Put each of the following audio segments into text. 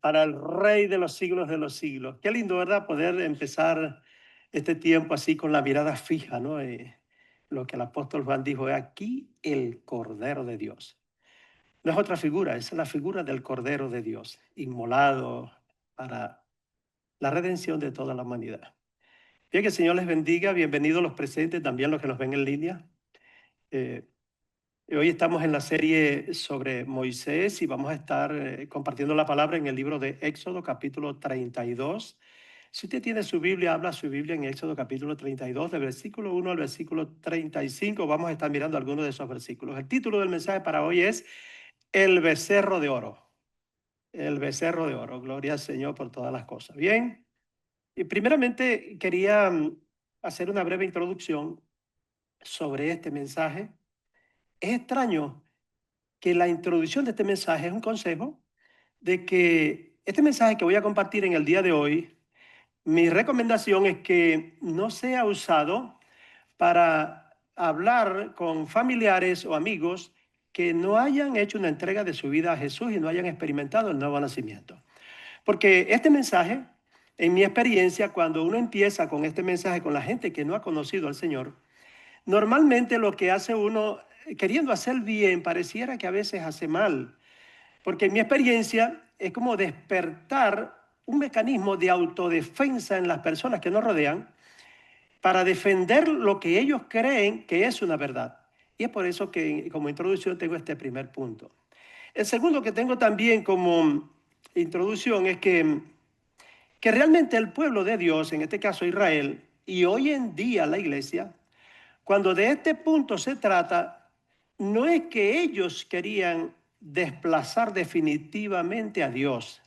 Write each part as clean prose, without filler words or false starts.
para el Rey de los siglos de los siglos. Qué lindo, ¿verdad? Poder empezar este tiempo así con la mirada fija, ¿no? Lo que el apóstol Juan dijo, "He aquí el Cordero de Dios". No es otra figura, es la figura del Cordero de Dios, inmolado para la redención de toda la humanidad. Bien, que el Señor les bendiga, bienvenidos los presentes, también los que nos ven en línea. Eh, Hoy estamos en la serie sobre Moisés y vamos a estar compartiendo la palabra en el libro de Éxodo, capítulo 32. Si usted tiene su Biblia, habla su Biblia en Éxodo, capítulo 32, del versículo 1 al versículo 35. Vamos a estar mirando algunos de esos versículos. El título del mensaje para hoy es El becerro de oro. El becerro de oro. Gloria al Señor por todas las cosas. Bien, y primeramente quería hacer una breve introducción sobre este mensaje. Es extraño que la introducción de este mensaje es un consejo de que este mensaje que voy a compartir en el día de hoy, mi recomendación es que no sea usado para hablar con familiares o amigos que no hayan hecho una entrega de su vida a Jesús y no hayan experimentado el nuevo nacimiento. Porque este mensaje, en mi experiencia, cuando uno empieza con este mensaje con la gente que no ha conocido al Señor, normalmente lo que hace uno, queriendo hacer bien, pareciera que a veces hace mal. Porque en mi experiencia es como despertar un mecanismo de autodefensa en las personas que nos rodean para defender lo que ellos creen que es una verdad. Y es por eso que como introducción tengo este primer punto. El segundo que tengo también como introducción es que realmente el pueblo de Dios, en este caso Israel, y hoy en día la iglesia, cuando de este punto se trata, no es que ellos querían desplazar definitivamente a Dios.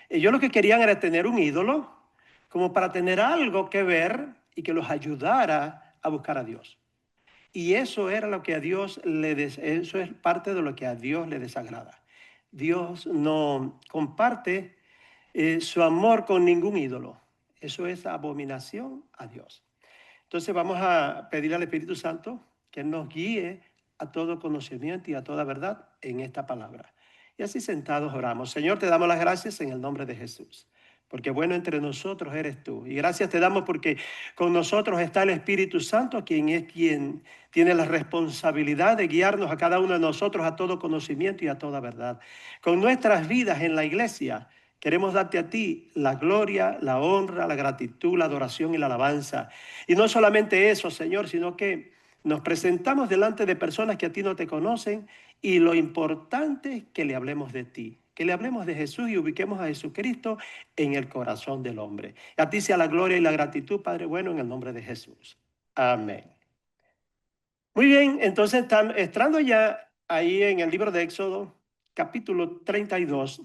Ellos lo que querían era tener un ídolo como para tener algo que ver y que los ayudara a buscar a Dios. Y eso era lo que a Dios eso es parte de lo que a Dios le desagrada. Dios no comparte su amor con ningún ídolo. Eso es abominación a Dios. Entonces vamos a pedir al Espíritu Santo que nos guíe a todo conocimiento y a toda verdad en esta palabra. Y así sentados oramos. Señor, te damos las gracias en el nombre de Jesús, porque bueno entre nosotros eres tú. Y gracias te damos porque con nosotros está el Espíritu Santo, quien tiene la responsabilidad de guiarnos a cada uno de nosotros a todo conocimiento y a toda verdad. Con nuestras vidas en la iglesia, queremos darte a ti la gloria, la honra, la gratitud, la adoración y la alabanza. Y no solamente eso, Señor, sino que nos presentamos delante de personas que a ti no te conocen y lo importante es que le hablemos de ti, que le hablemos de Jesús y ubiquemos a Jesucristo en el corazón del hombre. A ti sea la gloria y la gratitud, Padre bueno, en el nombre de Jesús. Amén. Muy bien, entonces entrando ya ahí en el libro de Éxodo, capítulo 32.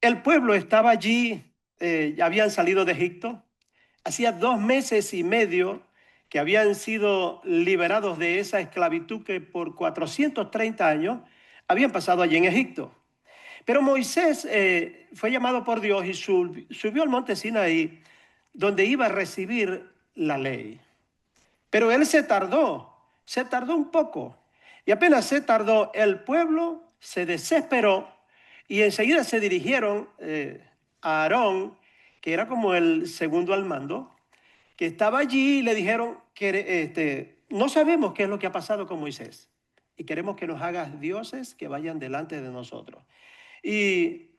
El pueblo estaba allí, ya habían salido de Egipto. Hacía 2 meses y medio que habían sido liberados de esa esclavitud que por 430 años habían pasado allí en Egipto. Pero Moisés fue llamado por Dios y subió al monte Sinaí, donde iba a recibir la ley. Pero él se tardó un poco. Y apenas se tardó, el pueblo se desesperó y enseguida se dirigieron a Aarón, que era como el segundo al mando, que estaba allí y le dijeron que no sabemos qué es lo que ha pasado con Moisés y queremos que nos hagas dioses que vayan delante de nosotros. Y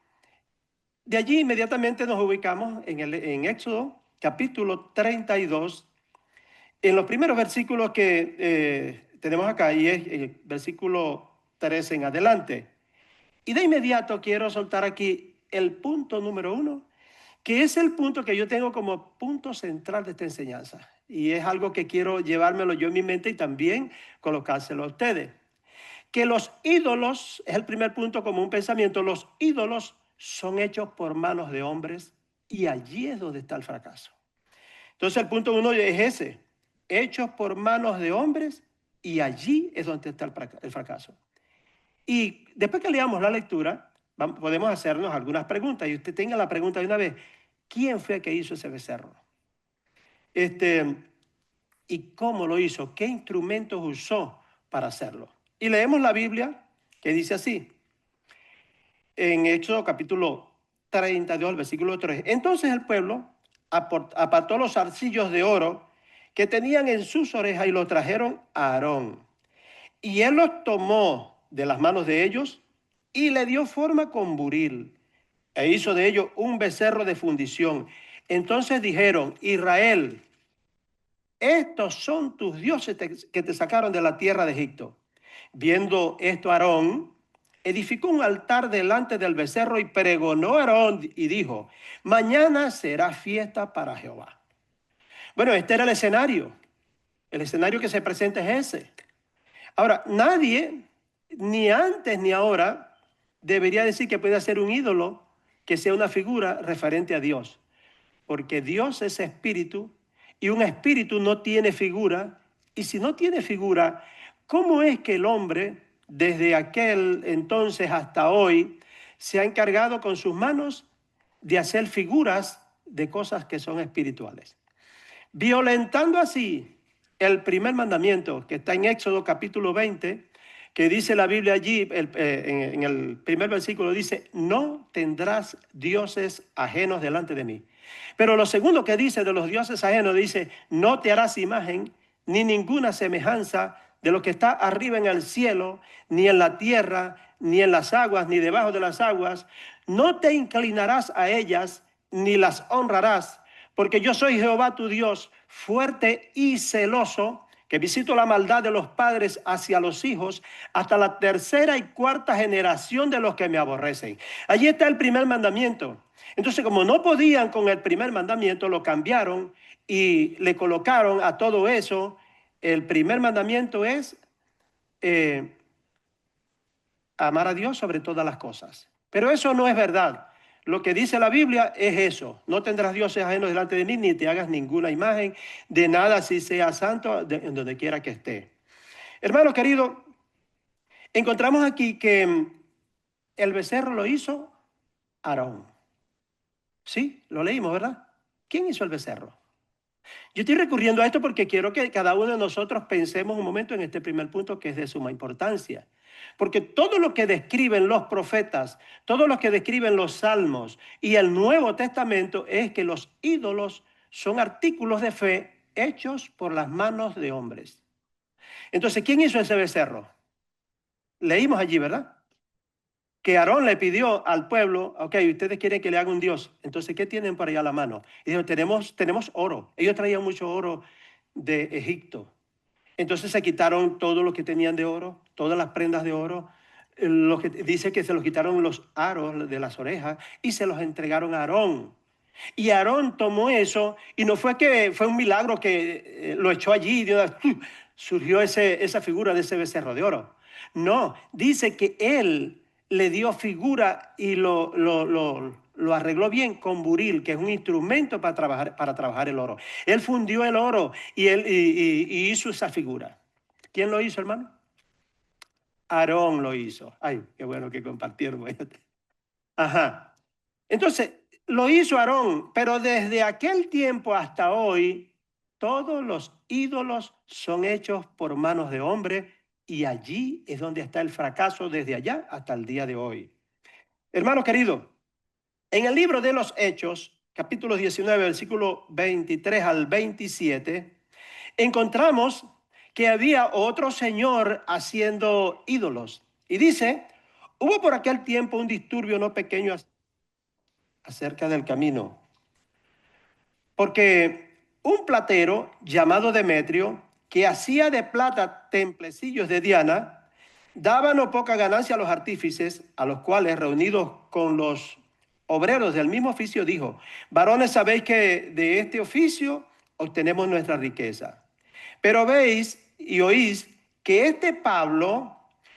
de allí inmediatamente nos ubicamos en Éxodo capítulo 32, en los primeros versículos que tenemos acá, y es el versículo 13 en adelante. Y de inmediato quiero soltar aquí el punto número 1, que es el punto que yo tengo como punto central de esta enseñanza. Y es algo que quiero llevármelo yo en mi mente y también colocárselo a ustedes. Que los ídolos, es el primer punto como un pensamiento, los ídolos son hechos por manos de hombres y allí es donde está el fracaso. Entonces el punto 1 es ese, hechos por manos de hombres y allí es donde está el fracaso. Y después que leamos la lectura, podemos hacernos algunas preguntas y usted tenga la pregunta de una vez, ¿quién fue que hizo ese becerro? ¿Y cómo lo hizo? ¿Qué instrumentos usó para hacerlo? Y leemos la Biblia que dice así, en Éxodo capítulo 32, versículo 3. Entonces el pueblo apartó los zarcillos de oro que tenían en sus orejas y los trajeron a Aarón. Y él los tomó de las manos de ellos y le dio forma con buril e hizo de ellos un becerro de fundición. Entonces dijeron: Israel, estos son tus dioses que te sacaron de la tierra de Egipto. Viendo esto, Aarón edificó un altar delante del becerro y pregonó a Aarón y dijo: mañana será fiesta para Jehová. Bueno, este era el escenario. El escenario que se presenta es ese. Ahora, nadie, ni antes ni ahora, debería decir que puede hacer un ídolo que sea una figura referente a Dios. Porque Dios es espíritu y un espíritu no tiene figura. Y si no tiene figura, ¿cómo es que el hombre, desde aquel entonces hasta hoy, se ha encargado con sus manos de hacer figuras de cosas que son espirituales? Violentando así el primer mandamiento que está en Éxodo capítulo 20, que dice la Biblia allí, en el primer versículo dice: no tendrás dioses ajenos delante de mí. Pero lo segundo que dice de los dioses ajenos dice: no te harás imagen ni ninguna semejanza de lo que está arriba en el cielo, ni en la tierra, ni en las aguas, ni debajo de las aguas. No te inclinarás a ellas, ni las honrarás, porque yo soy Jehová tu Dios, fuerte y celoso, que visito la maldad de los padres hacia los hijos, hasta la tercera y cuarta generación de los que me aborrecen. Allí está el primer mandamiento. Entonces, como no podían con el primer mandamiento, lo cambiaron y le colocaron a todo eso. El primer mandamiento es amar a Dios sobre todas las cosas. Pero eso no es verdad. Lo que dice la Biblia es eso: no tendrás dioses ajenos delante de mí, ni te hagas ninguna imagen de nada, si sea santo, en donde quiera que esté. Hermano querido, encontramos aquí que el becerro lo hizo Aarón. Sí, lo leímos, ¿verdad? ¿Quién hizo el becerro? Yo estoy recurriendo a esto porque quiero que cada uno de nosotros pensemos un momento en este primer punto, que es de suma importancia. Porque todo lo que describen los profetas, todo lo que describen los salmos y el Nuevo Testamento es que los ídolos son artículos de fe hechos por las manos de hombres. Entonces, ¿quién hizo ese becerro? Leímos allí, ¿verdad? Que Aarón le pidió al pueblo: ok, ustedes quieren que le haga un Dios, entonces, ¿qué tienen por allá a la mano? Y dijo: tenemos oro. Ellos traían mucho oro de Egipto. Entonces se quitaron todo lo que tenían de oro, todas las prendas de oro. Lo que dice que se los quitaron los aros de las orejas y se los entregaron a Aarón. Y Aarón tomó eso, y no fue que fue un milagro que lo echó allí y surgió esa figura de ese becerro de oro. No, dice que él le dio figura y lo arregló bien con buril, que es un instrumento para trabajar el oro. Él fundió el oro y hizo esa figura. ¿Quién lo hizo, hermano? Aarón lo hizo. Ay, qué bueno que compartieron. Ajá. Entonces, lo hizo Aarón, pero desde aquel tiempo hasta hoy, todos los ídolos son hechos por manos de hombre, y allí es donde está el fracaso desde allá hasta el día de hoy. Hermano querido, en el libro de los Hechos, capítulo 19, versículo 23 al 27, encontramos que había otro señor haciendo ídolos. Y dice: hubo por aquel tiempo un disturbio no pequeño acerca del camino, porque un platero llamado Demetrio, que hacía de plata templecillos de Diana, daba no poca ganancia a los artífices, a los cuales, reunidos con los obreros del mismo oficio, dijo: varones, sabéis que de este oficio obtenemos nuestra riqueza. Pero veis y oís que este Pablo,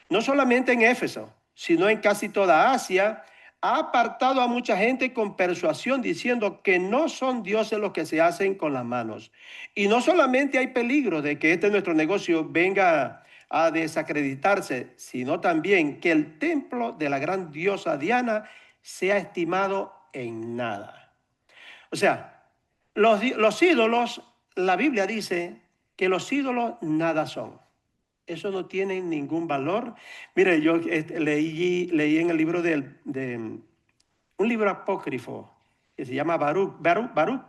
no solamente en Éfeso, sino en casi toda Asia, ha apartado a mucha gente con persuasión, diciendo que no son dioses los que se hacen con las manos. Y no solamente hay peligro de que nuestro negocio venga a desacreditarse, sino también que el templo de la gran diosa Diana sea estimado en nada. O sea, los ídolos, la Biblia dice que los ídolos nada son. eso no tiene ningún valor. Mire, yo leí en el libro un libro apócrifo que se llama Baruch. Baruch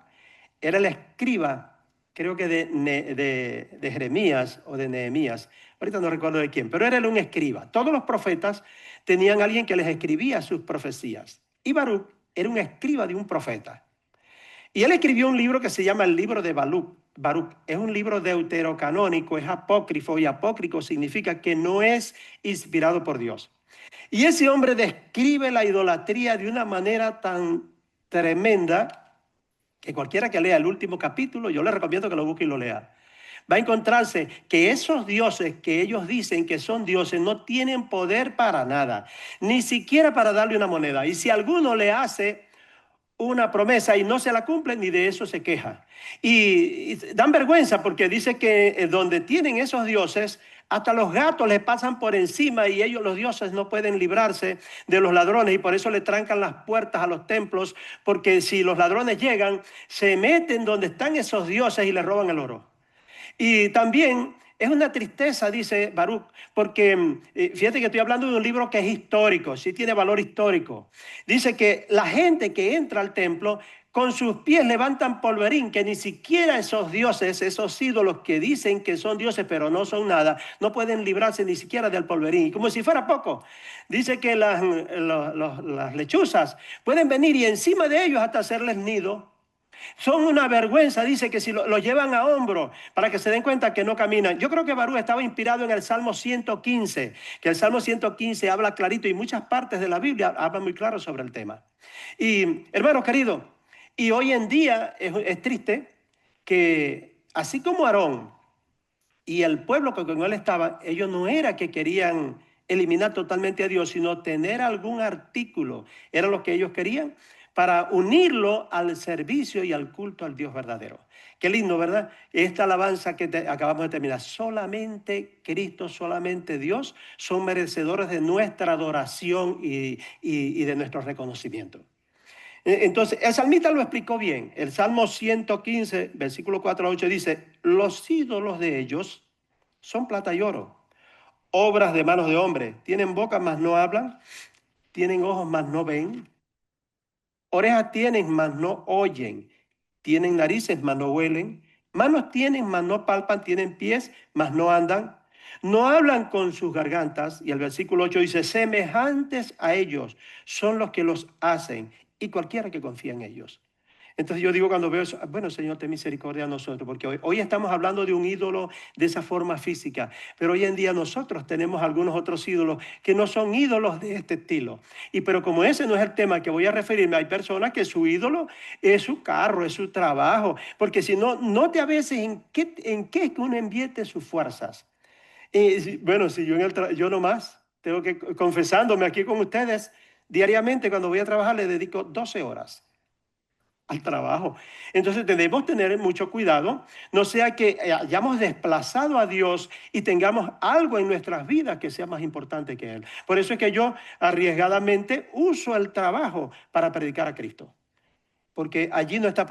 era el escriba, creo que de Jeremías o de Nehemías. Ahorita no recuerdo de quién, pero era él un escriba. Todos los profetas tenían a alguien que les escribía sus profecías. Y Baruch era un escriba de un profeta. Y él escribió un libro que se llama el libro de Baruch. Baruch es un libro deuterocanónico, es apócrifo, y apócrifo significa que no es inspirado por Dios. Y ese hombre describe la idolatría de una manera tan tremenda que cualquiera que lea el último capítulo, yo le recomiendo que lo busque y lo lea. Va a encontrarse que esos dioses que ellos dicen que son dioses no tienen poder para nada, ni siquiera para darle una moneda. Y si alguno le hace una promesa y no se la cumple, ni de eso se queja. Y dan vergüenza porque dice que donde tienen esos dioses, hasta los gatos les pasan por encima y ellos, los dioses, no pueden librarse de los ladrones y por eso le trancan las puertas a los templos, porque si los ladrones llegan, se meten donde están esos dioses y les roban el oro. Y también es una tristeza, dice Baruch, porque fíjate que estoy hablando de un libro que es histórico, sí tiene valor histórico. Dice que la gente que entra al templo con sus pies levantan polverín, que ni siquiera esos dioses, esos ídolos que dicen que son dioses pero no son nada, no pueden librarse ni siquiera del polverín. Y como si fuera poco, dice que las lechuzas pueden venir y encima de ellos hasta hacerles nido. Son una vergüenza, dice que si lo llevan a hombro para que se den cuenta que no caminan. Yo creo que Baruch estaba inspirado en el Salmo 115, que el Salmo 115 habla clarito y muchas partes de la Biblia hablan muy claro sobre el tema. Y hermanos queridos, y hoy en día es triste que así como Aarón y el pueblo que con él estaba, ellos no era que querían eliminar totalmente a Dios, sino tener algún artículo, era lo que ellos querían, para unirlo al servicio y al culto al Dios verdadero. Qué lindo, ¿verdad? Esta alabanza que acabamos de terminar. Solamente Cristo, solamente Dios son merecedores de nuestra adoración y de nuestro reconocimiento. Entonces, el salmista lo explicó bien. El Salmo 115, versículo 4 a 8 dice, los ídolos de ellos son plata y oro, obras de manos de hombre. Tienen boca, mas no hablan. Tienen ojos, mas no ven. Orejas tienen, mas no oyen. Tienen narices, mas no huelen. Manos tienen, mas no palpan. Tienen pies, mas no andan. No hablan con sus gargantas. Y el versículo 8 dice, semejantes a ellos son los que los hacen y cualquiera que confía en ellos. Entonces yo digo cuando veo eso, bueno, Señor, ten misericordia a nosotros, porque hoy estamos hablando de un ídolo de esa forma física, pero hoy en día nosotros tenemos algunos otros ídolos que no son ídolos de este estilo. Pero como ese no es el tema que voy a referirme, hay personas que su ídolo es su carro, es su trabajo, porque si no, note a veces en qué es que uno invierte sus fuerzas. Bueno, si yo nomás tengo que, confesándome aquí con ustedes, diariamente cuando voy a trabajar le dedico 12 horas al trabajo. Entonces debemos tener mucho cuidado, no sea que hayamos desplazado a Dios y tengamos algo en nuestras vidas que sea más importante que Él. Por eso es que yo arriesgadamente uso el trabajo para predicar a Cristo, porque allí no está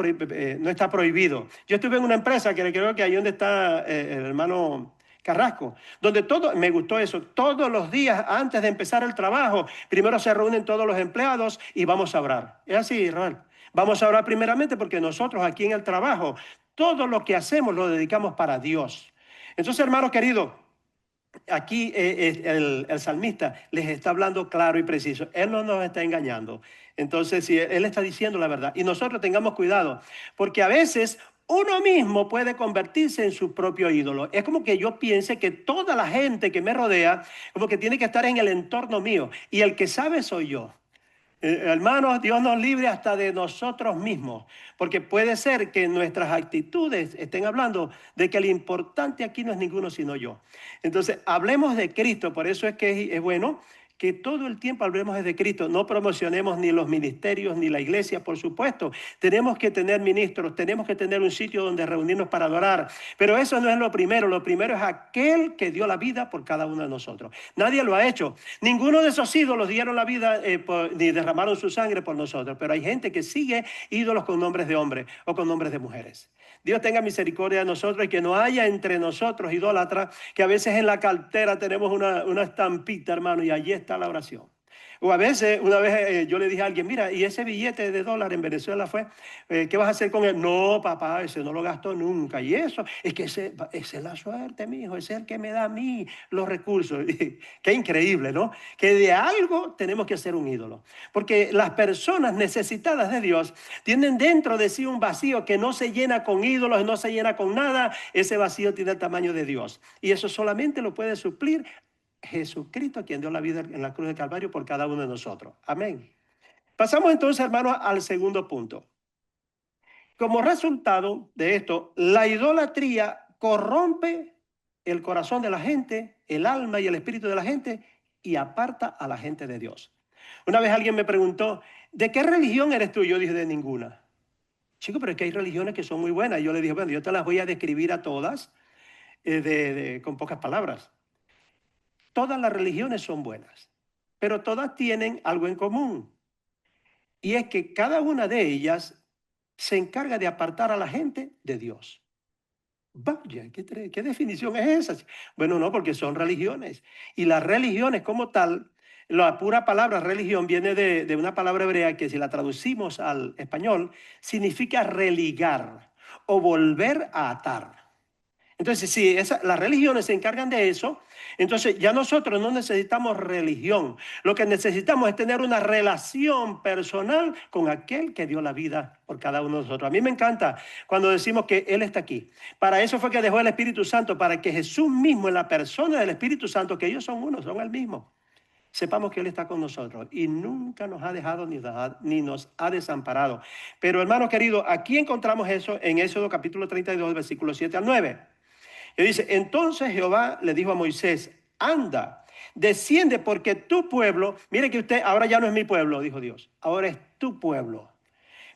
prohibido. Yo estuve en una empresa que creo que ahí donde está el hermano Carrasco, donde me gustó eso, todos los días antes de empezar el trabajo, primero se reúnen todos los empleados y vamos a orar. Es así, Israel. Vamos a orar primeramente porque nosotros aquí en el trabajo, todo lo que hacemos lo dedicamos para Dios. Entonces, hermanos queridos, aquí el salmista les está hablando claro y preciso. Él no nos está engañando. Entonces, si él está diciendo la verdad. Y nosotros tengamos cuidado, porque a veces uno mismo puede convertirse en su propio ídolo. Es como que yo piense que toda la gente que me rodea, como que tiene que estar en el entorno mío. Y el que sabe soy yo. Hermanos, Dios nos libre hasta de nosotros mismos, porque puede ser que nuestras actitudes estén hablando de que lo importante aquí no es ninguno sino yo. Entonces, hablemos de Cristo, por eso es que es bueno que todo el tiempo hablemos de Cristo, no promocionemos ni los ministerios ni la iglesia, por supuesto. Tenemos que tener ministros, tenemos que tener un sitio donde reunirnos para adorar, pero eso no es lo primero es aquel que dio la vida por cada uno de nosotros. Nadie lo ha hecho, ninguno de esos ídolos dieron la vida ni derramaron su sangre por nosotros, pero hay gente que sigue ídolos con nombres de hombres o con nombres de mujeres. Dios tenga misericordia de nosotros y que no haya entre nosotros idólatras, que a veces en la cartera tenemos una estampita, hermano, y allí está la oración. O a veces, una vez yo le dije a alguien, mira, y ese billete de dólar en Venezuela fue, ¿qué vas a hacer con él? No, papá, ese no lo gasto nunca. Y eso, es que esa es la suerte, mi hijo, ese es el que me da a mí los recursos. Qué increíble, ¿no? Que de algo tenemos que ser un ídolo. Porque las personas necesitadas de Dios tienen dentro de sí un vacío que no se llena con ídolos, no se llena con nada. Ese vacío tiene el tamaño de Dios. Y eso solamente lo puede suplir Jesucristo, quien dio la vida en la cruz de Calvario por cada uno de nosotros. Amén. Pasamos entonces, hermanos, al segundo punto. Como resultado de esto, la idolatría corrompe el corazón de la gente, el alma y el espíritu de la gente y aparta a la gente de Dios. Una vez alguien me preguntó, ¿de qué religión eres tú? Yo dije, de ninguna. Chico, pero es que hay religiones que son muy buenas. Y yo le dije, bueno, yo te las voy a describir a todas con pocas palabras. Todas las religiones son buenas, pero todas tienen algo en común. Y es que cada una de ellas se encarga de apartar a la gente de Dios. Vaya, ¿qué definición es esa? Bueno, no, porque son religiones. Y las religiones como tal, la pura palabra religión viene de una palabra hebrea que si la traducimos al español, significa religar o volver a atar. Entonces, si las religiones se encargan de eso, entonces ya nosotros no necesitamos religión. Lo que necesitamos es tener una relación personal con aquel que dio la vida por cada uno de nosotros. A mí me encanta cuando decimos que Él está aquí. Para eso fue que dejó el Espíritu Santo, para que Jesús mismo en la persona del Espíritu Santo, que ellos son uno, son el mismo, sepamos que Él está con nosotros y nunca nos ha dejado ni nos ha desamparado. Pero hermano querido, aquí encontramos eso en Éxodo capítulo 32, versículos 7 al 9. Y dice, entonces Jehová le dijo a Moisés, anda, desciende porque tu pueblo, mire que usted ahora ya no es mi pueblo, dijo Dios, ahora es tu pueblo.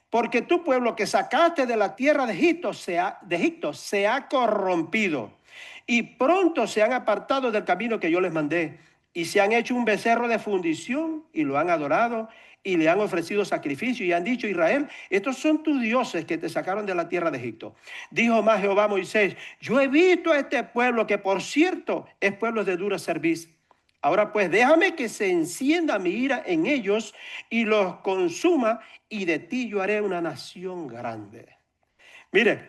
Porque tu pueblo que sacaste de la tierra de Egipto se ha corrompido y pronto se han apartado del camino que yo les mandé y se han hecho un becerro de fundición y lo han adorado y le han ofrecido sacrificio y han dicho, Israel, estos son tus dioses que te sacaron de la tierra de Egipto. Dijo más Jehová a Moisés, yo he visto a este pueblo que por cierto es pueblo de dura cerviz. Ahora pues déjame que se encienda mi ira en ellos y los consuma y de ti yo haré una nación grande. Mire,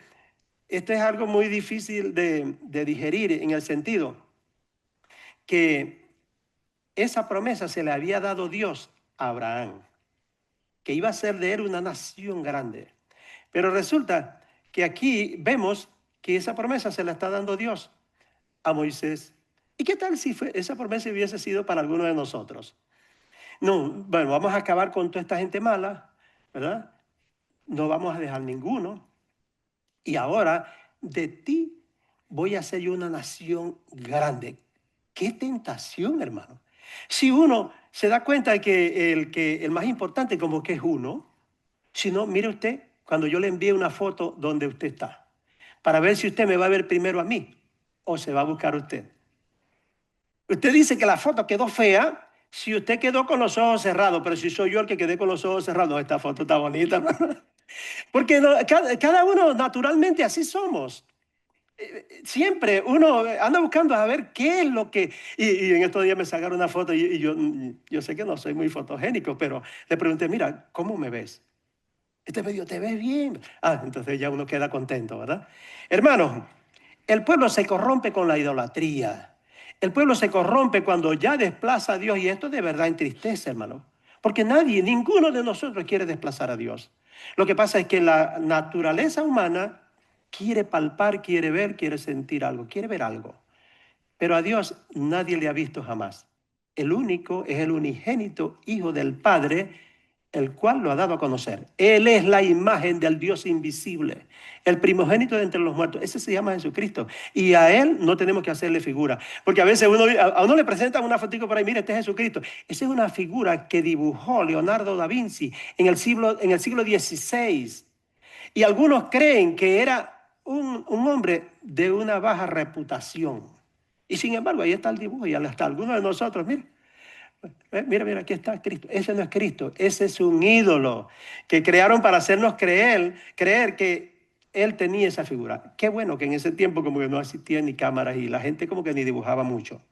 esto es algo muy difícil de digerir en el sentido que esa promesa se le había dado Dios a Abraham, que iba a ser de él una nación grande. Pero resulta que aquí vemos que esa promesa se la está dando Dios a Moisés. ¿Y qué tal si esa promesa hubiese sido para alguno de nosotros? No, bueno, vamos a acabar con toda esta gente mala, ¿verdad? No vamos a dejar ninguno. Y ahora de ti voy a hacer yo una nación grande. Qué tentación, hermano. Si uno se da cuenta de que el más importante como que es uno, si no, mire usted, cuando yo le envíe una foto donde usted está, para ver si usted me va a ver primero a mí o se va a buscar usted. Usted dice que la foto quedó fea si usted quedó con los ojos cerrados, pero si soy yo el que quedé con los ojos cerrados, esta foto está bonita, hermano. Porque cada uno naturalmente así somos. Siempre uno anda buscando a ver qué es lo que... Y en estos días me sacaron una foto y yo sé que no soy muy fotogénico, pero le pregunté, mira, ¿cómo me ves? Este me dijo, ¿te ves bien? Ah, entonces ya uno queda contento, ¿verdad? Hermanos, el pueblo se corrompe con la idolatría. El pueblo se corrompe cuando ya desplaza a Dios y esto de verdad entristece, hermano. Porque nadie, ninguno de nosotros quiere desplazar a Dios. Lo que pasa es que la naturaleza humana quiere palpar, quiere ver, quiere sentir algo, quiere ver algo. Pero a Dios nadie le ha visto jamás. El único es el unigénito Hijo del Padre, el cual lo ha dado a conocer. Él es la imagen del Dios invisible, el primogénito de entre los muertos. Ese se llama Jesucristo. Y a Él no tenemos que hacerle figura. Porque a veces a uno le presentan una fotico por ahí, mira, este es Jesucristo. Esa es una figura que dibujó Leonardo da Vinci en el siglo XVI. Y algunos creen que era un hombre de una baja reputación. Y sin embargo, ahí está el dibujo y hasta algunos de nosotros, mira. Mira, aquí está Cristo. Ese no es Cristo, ese es un ídolo que crearon para hacernos creer que él tenía esa figura. Qué bueno que en ese tiempo como que no existía ni cámaras y la gente como que ni dibujaba mucho.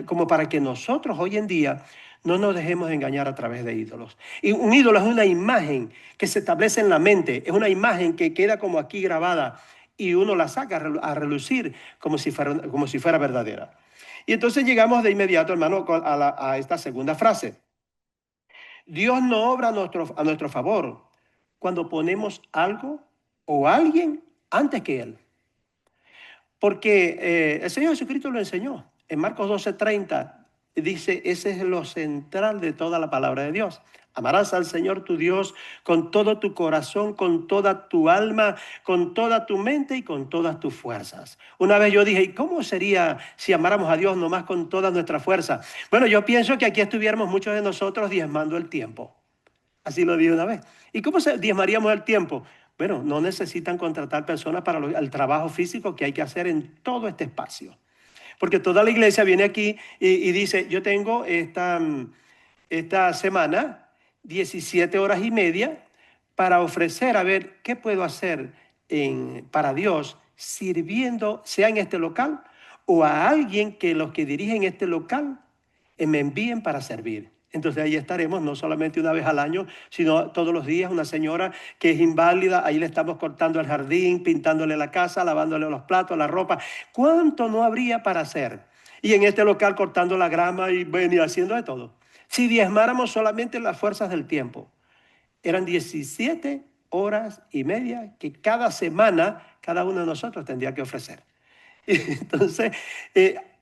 Como para que nosotros hoy en día no nos dejemos engañar a través de ídolos. Y un ídolo es una imagen que se establece en la mente, es una imagen que queda como aquí grabada y uno la saca a relucir como si fuera verdadera. Y entonces llegamos de inmediato, hermano, a esta segunda frase. Dios no obra a nuestro favor cuando ponemos algo o alguien antes que Él. Porque el Señor Jesucristo lo enseñó. En Marcos 12:30 dice, ese es lo central de toda la palabra de Dios. Amarás al Señor tu Dios con todo tu corazón, con toda tu alma, con toda tu mente y con todas tus fuerzas. Una vez yo dije, ¿y cómo sería si amáramos a Dios nomás con toda nuestra fuerza? Bueno, yo pienso que aquí estuviéramos muchos de nosotros diezmando el tiempo. Así lo dije una vez. ¿Y cómo diezmaríamos el tiempo? Bueno, no necesitan contratar personas para el trabajo físico que hay que hacer en todo este espacio. Porque toda la iglesia viene aquí y dice, yo tengo esta semana 17 horas y media para ofrecer, a ver, ¿qué puedo hacer para Dios sirviendo, sea en este local o a alguien que los que dirigen este local me envíen para servir? Entonces ahí estaremos, no solamente una vez al año, sino todos los días. Una señora que es inválida, ahí le estamos cortando el jardín, pintándole la casa, lavándole los platos, la ropa. ¿Cuánto no habría para hacer? Y en este local cortando la grama y venir haciendo de todo. Si diezmáramos solamente las fuerzas del tiempo, eran 17 horas y media que cada semana cada uno de nosotros tendría que ofrecer. Y entonces,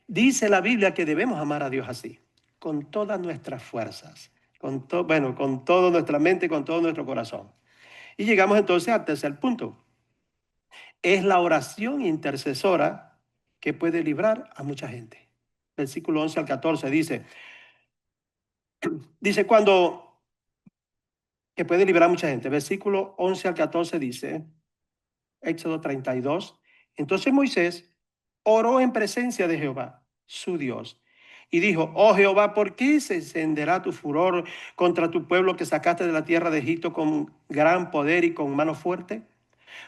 dice la Biblia que debemos amar a Dios así, con todas nuestras fuerzas, con toda nuestra mente, con todo nuestro corazón. Y llegamos entonces al tercer punto. Es la oración intercesora que puede librar a mucha gente. Versículo 11 al 14 dice que puede librar a mucha gente. Versículo 11 al 14 dice, Éxodo 32. Entonces Moisés oró en presencia de Jehová, su Dios, y dijo, oh Jehová, ¿por qué se encenderá tu furor contra tu pueblo que sacaste de la tierra de Egipto con gran poder y con mano fuerte?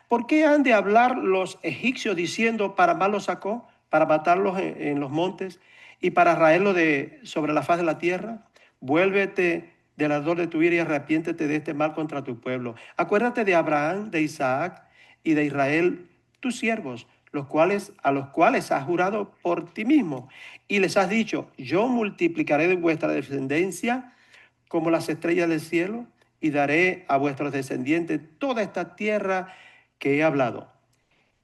¿Por qué han de hablar los egipcios diciendo, para mal los sacó, para matarlos en los montes y para raerlos sobre la faz de la tierra? Vuélvete del ardor de tu ira y arrepiéntete de este mal contra tu pueblo. Acuérdate de Abraham, de Isaac y de Israel, tus siervos, a los cuales has jurado por ti mismo. Y les has dicho, yo multiplicaré de vuestra descendencia como las estrellas del cielo y daré a vuestros descendientes toda esta tierra que he hablado,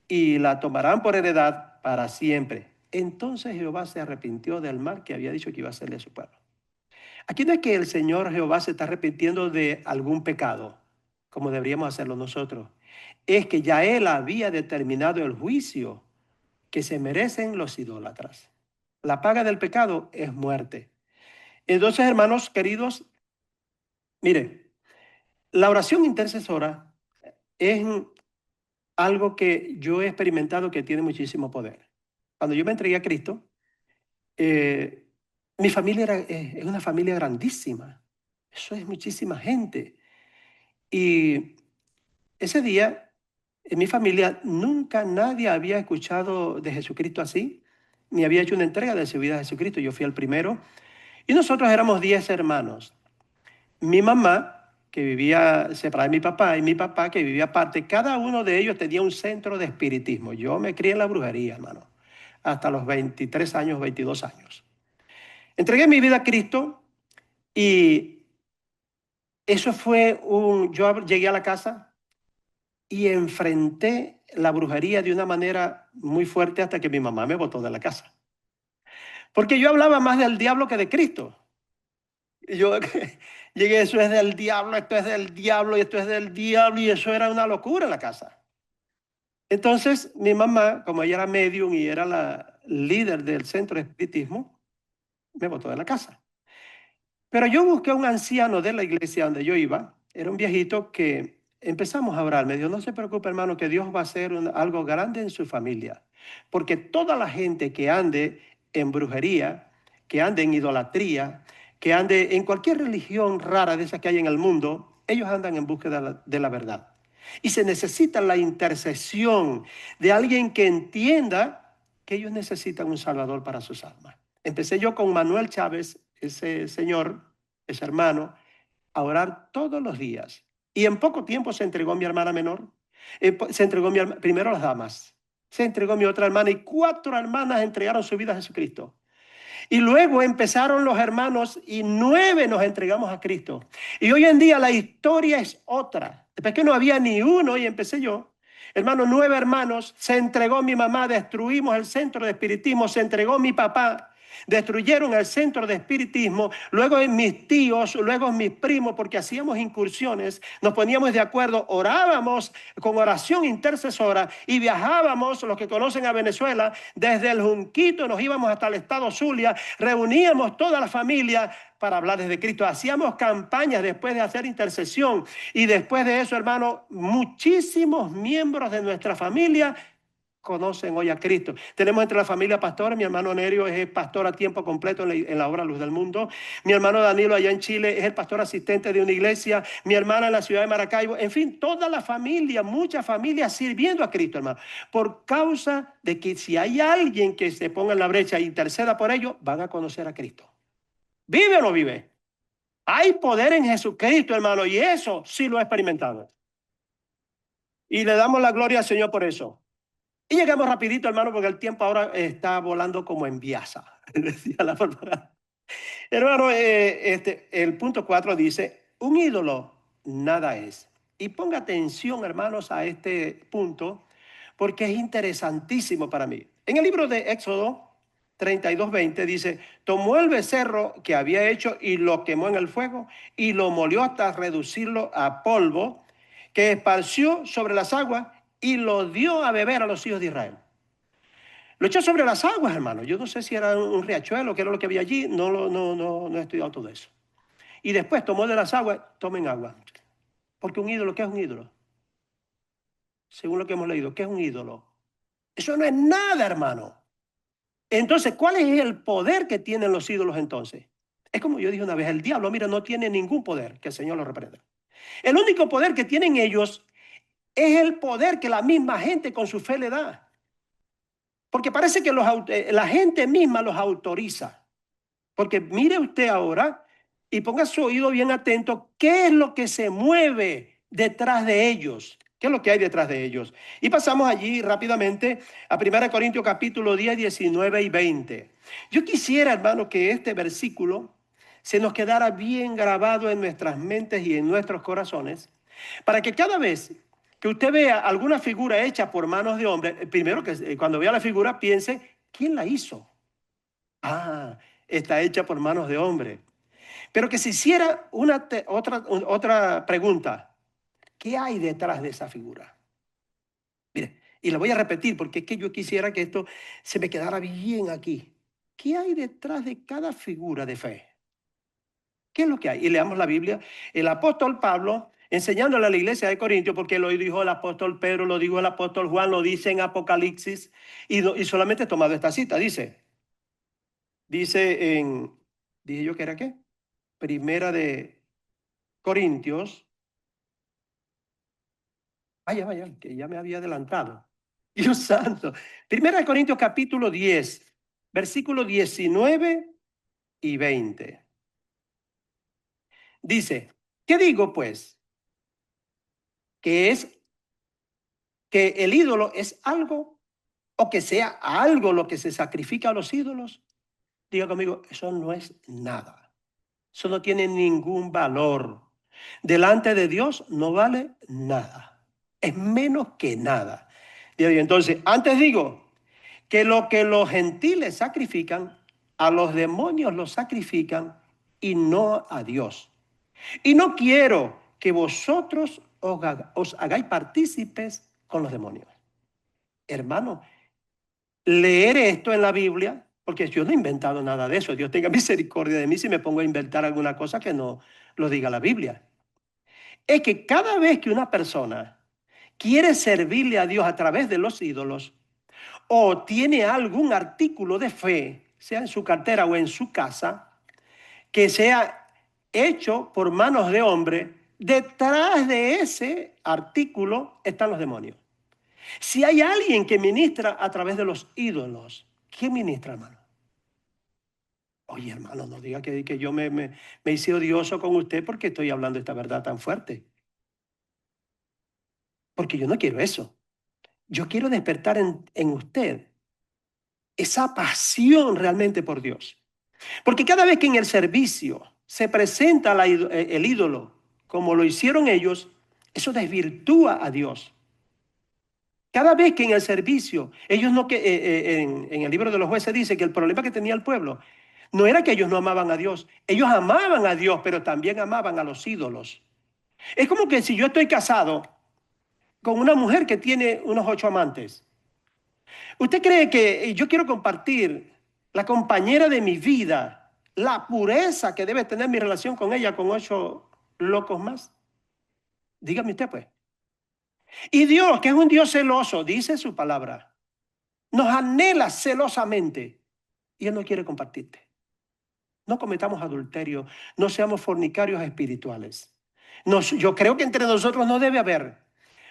y la tomarán por heredad para siempre. Entonces Jehová se arrepintió del mal que había dicho que iba a hacerle a su pueblo. Aquí no es que el Señor Jehová se está arrepintiendo de algún pecado, como deberíamos hacerlo nosotros. Es que ya Él había determinado el juicio que se merecen los idólatras. La paga del pecado es muerte. Entonces, hermanos queridos, mire, la oración intercesora es algo que yo he experimentado que tiene muchísimo poder. Cuando yo me entregué a Cristo, eh, mi familia es una familia grandísima. Eso es muchísima gente. Y ese día, en mi familia, nunca nadie había escuchado de Jesucristo así, ni había hecho una entrega de su vida a Jesucristo. Yo fui el primero. Y nosotros éramos 10 hermanos. Mi mamá, que vivía separada de mi papá, y mi papá, que vivía aparte, cada uno de ellos tenía un centro de espiritismo. Yo me crié en la brujería, hermano, hasta los 23 años, 22 años. Entregué mi vida a Cristo y eso fue yo llegué a la casa y enfrenté la brujería de una manera muy fuerte hasta que mi mamá me botó de la casa. Porque yo hablaba más del diablo que de Cristo. Y yo llegué, eso es del diablo, esto es del diablo y esto es del diablo, y eso era una locura en la casa. Entonces mi mamá, como ella era medium y era la líder del centro de espiritismo, me botó de la casa. Pero yo busqué a un anciano de la iglesia donde yo iba, era un viejito que empezamos a orar. Me dijo, no se preocupe, hermano, que Dios va a hacer algo grande en su familia. Porque toda la gente que ande en brujería, que ande en idolatría, que ande en cualquier religión rara de esas que hay en el mundo, ellos andan en búsqueda de la verdad. Y se necesita la intercesión de alguien que entienda que ellos necesitan un Salvador para sus almas. Empecé yo con Manuel Chávez, ese señor, ese hermano, a orar todos los días. Y en poco tiempo se entregó mi hermana menor. Se entregó primero las damas. Se entregó mi otra hermana y 4 hermanas entregaron su vida a Jesucristo. Y luego empezaron los hermanos y 9 nos entregamos a Cristo. Y hoy en día la historia es otra. Después que no había ni uno y empecé yo. Hermano, 9 hermanos, se entregó mi mamá, destruimos el centro de espiritismo, se entregó mi papá. Destruyeron el centro de espiritismo, luego mis tíos, luego mis primos, porque hacíamos incursiones, nos poníamos de acuerdo, orábamos con oración intercesora y viajábamos, los que conocen a Venezuela, desde el Junquito nos íbamos hasta el estado Zulia, reuníamos toda la familia para hablarles de Cristo. Hacíamos campañas después de hacer intercesión y después de eso, hermano, muchísimos miembros de nuestra familia conocen hoy a Cristo. Tenemos entre la familia pastores, mi hermano Nerio es el pastor a tiempo completo en la obra Luz del Mundo. Mi hermano Danilo allá en Chile es el pastor asistente de una iglesia. Mi hermana en la ciudad de Maracaibo. En fin, toda la familia, muchas familias sirviendo a Cristo, hermano. Por causa de que si hay alguien que se ponga en la brecha e interceda por ellos, van a conocer a Cristo. ¿Vive o no vive? Hay poder en Jesucristo, hermano, y eso sí lo he experimentado. Y le damos la gloria al Señor por eso. Y llegamos rapidito, hermano, porque el tiempo ahora está volando como en viaza, decía la propaganda. Hermano, el punto 4 dice, un ídolo nada es. Y ponga atención, hermanos, a este punto, porque es interesantísimo para mí. En el libro de Éxodo 32:20 dice, tomó el becerro que había hecho y lo quemó en el fuego y lo molió hasta reducirlo a polvo, que esparció sobre las aguas y lo dio a beber a los hijos de Israel. Lo echó sobre las aguas, hermano. Yo no sé si era un riachuelo, qué era lo que había allí. No he estudiado todo eso. Y después tomó de las aguas, tomen agua. Porque un ídolo, ¿qué es un ídolo? Según lo que hemos leído, ¿qué es un ídolo? Eso no es nada, hermano. Entonces, ¿cuál es el poder que tienen los ídolos entonces? Es como yo dije una vez, el diablo, mira, no tiene ningún poder, que el Señor lo reprenda. El único poder que tienen ellos es el poder que la misma gente con su fe le da. Porque parece que la gente misma los autoriza. Porque mire usted ahora y ponga su oído bien atento, ¿qué es lo que se mueve detrás de ellos? ¿Qué es lo que hay detrás de ellos? Y pasamos allí rápidamente a 1 Corintios capítulo 10, 19 y 20. Yo quisiera, hermano, que este versículo se nos quedara bien grabado en nuestras mentes y en nuestros corazones, para que cada vez que usted vea alguna figura hecha por manos de hombre, primero que cuando vea la figura piense, ¿quién la hizo? Ah, está hecha por manos de hombre. Pero que se hiciera otra pregunta. ¿Qué hay detrás de esa figura? Mire, y la voy a repetir porque es que yo quisiera que esto se me quedara bien aquí. ¿Qué hay detrás de cada figura de fe? ¿Qué es lo que hay? Y leamos la Biblia. El apóstol Pablo, enseñándole a la iglesia de Corintios, porque lo dijo el apóstol Pedro, lo dijo el apóstol Juan, lo dice en Apocalipsis, y solamente he tomado esta cita. Dije yo que era qué, Primera de Corintios. Vaya, que ya me había adelantado. Dios santo. Primera de Corintios capítulo 10, versículos 19 y 20. Dice, ¿qué digo pues? Que es que el ídolo es algo o que sea algo lo que se sacrifica a los ídolos. Diga conmigo, eso no es nada. Eso no tiene ningún valor. Delante de Dios no vale nada. Es menos que nada. Entonces, antes digo que lo que los gentiles sacrifican, a los demonios los sacrifican y no a Dios. Y no quiero que vosotros os hagáis partícipes con los demonios. Hermano, leer esto en la Biblia, porque yo no he inventado nada de eso. Dios tenga misericordia de mí si me pongo a inventar alguna cosa que no lo diga la Biblia. Es que cada vez que una persona quiere servirle a Dios a través de los ídolos o tiene algún artículo de fe, sea en su cartera o en su casa, que sea hecho por manos de hombre, detrás de ese artículo están los demonios. Si hay alguien que ministra a través de los ídolos, ¿quién ministra, hermano? Oye, hermano, no diga que yo me hice odioso con usted porque estoy hablando esta verdad tan fuerte. Porque yo no quiero eso. Yo quiero despertar en usted esa pasión realmente por Dios. Porque cada vez que en el servicio se presenta el ídolo, como lo hicieron ellos, eso desvirtúa a Dios. Cada vez que en el servicio, ellos no que en el libro de los jueces dice que el problema que tenía el pueblo no era que ellos no amaban a Dios, ellos amaban a Dios, pero también amaban a los ídolos. Es como que si yo estoy casado con una mujer que tiene unos 8 amantes, ¿usted cree que yo quiero compartir la compañera de mi vida, la pureza que debe tener mi relación con ella con 8 locos más? Dígame usted pues. Y Dios, que es un Dios celoso, dice su palabra, nos anhela celosamente y Él no quiere compartirte. No cometamos adulterio, no seamos fornicarios espirituales. Yo creo que entre nosotros no debe haber.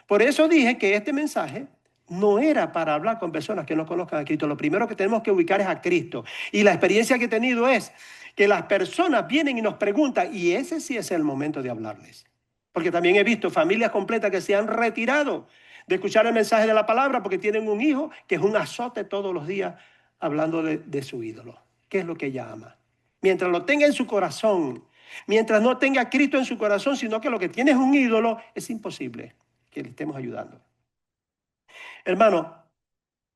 Por eso dije que este mensaje no era para hablar con personas que no conozcan a Cristo. Lo primero que tenemos que ubicar es a Cristo. Y la experiencia que he tenido es que las personas vienen y nos preguntan, y ese sí es el momento de hablarles. Porque también he visto familias completas que se han retirado de escuchar el mensaje de la palabra porque tienen un hijo que es un azote todos los días hablando de su ídolo. ¿Qué es lo que ella ama? Mientras lo tenga en su corazón, mientras no tenga a Cristo en su corazón, sino que lo que tiene es un ídolo, es imposible que le estemos ayudando. Hermano,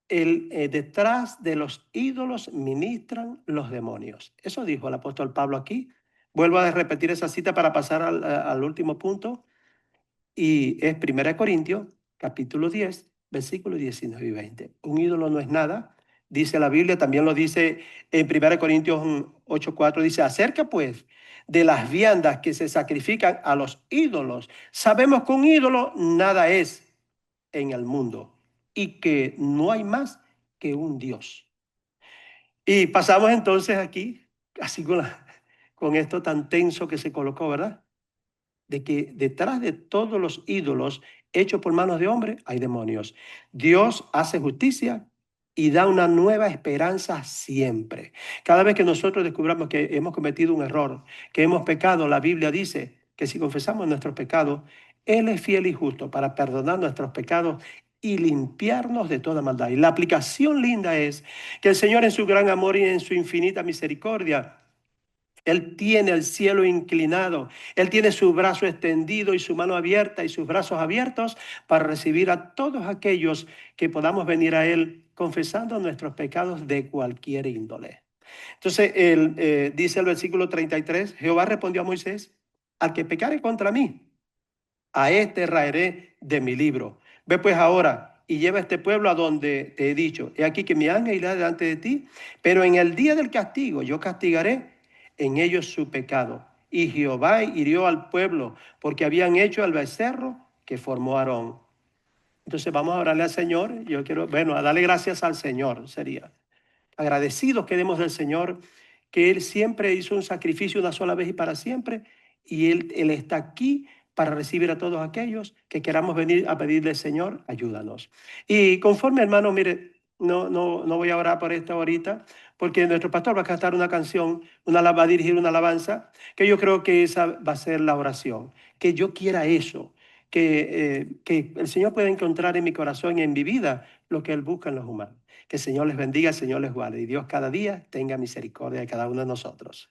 detrás de los ídolos ministran los demonios. Eso dijo el apóstol Pablo aquí. Vuelvo a repetir esa cita para pasar al último punto. Y es 1 Corintios, capítulo 10, versículos 19 y 20. Un ídolo no es nada, dice la Biblia, también lo dice en 1 Corintios 8:4, dice, acerca pues de las viandas que se sacrifican a los ídolos. Sabemos que un ídolo nada es en el mundo y que no hay más que un Dios. Y pasamos entonces aquí, así con esto tan tenso que se colocó, ¿verdad? De que detrás de todos los ídolos hechos por manos de hombre hay demonios. Dios hace justicia y da una nueva esperanza siempre. Cada vez que nosotros descubramos que hemos cometido un error, que hemos pecado, la Biblia dice que si confesamos nuestros pecados, Él es fiel y justo para perdonar nuestros pecados y limpiarnos de toda maldad. Y la aplicación linda es que el Señor en su gran amor y en su infinita misericordia él tiene el cielo inclinado. Él tiene su brazo extendido y su mano abierta y sus brazos abiertos para recibir a todos aquellos que podamos venir a Él confesando nuestros pecados de cualquier índole. Entonces, dice el versículo 33, Jehová respondió a Moisés, al que pecare contra mí, a este raeré de mi libro. Ve pues ahora y lleva a este pueblo a donde te he dicho. He aquí que mi ángel irá delante de ti, pero en el día del castigo yo castigaré en ellos su pecado. Y Jehová hirió al pueblo porque habían hecho el becerro que formó Aarón. Entonces vamos a orarle al Señor. Yo quiero, bueno, a darle gracias al Señor sería. Agradecidos quedemos del Señor, que Él siempre hizo un sacrificio una sola vez y para siempre, y Él está aquí para recibir a todos aquellos que queramos venir a pedirle, Señor, ayúdanos. Y conforme, hermano, mire, no voy a orar por esto ahorita, porque nuestro pastor va a cantar una canción, va a dirigir una alabanza, que yo creo que esa va a ser la oración, que yo quiera eso, que el Señor pueda encontrar en mi corazón y en mi vida lo que Él busca en los humanos. Que el Señor les bendiga, el Señor les guarde y Dios cada día tenga misericordia de cada uno de nosotros.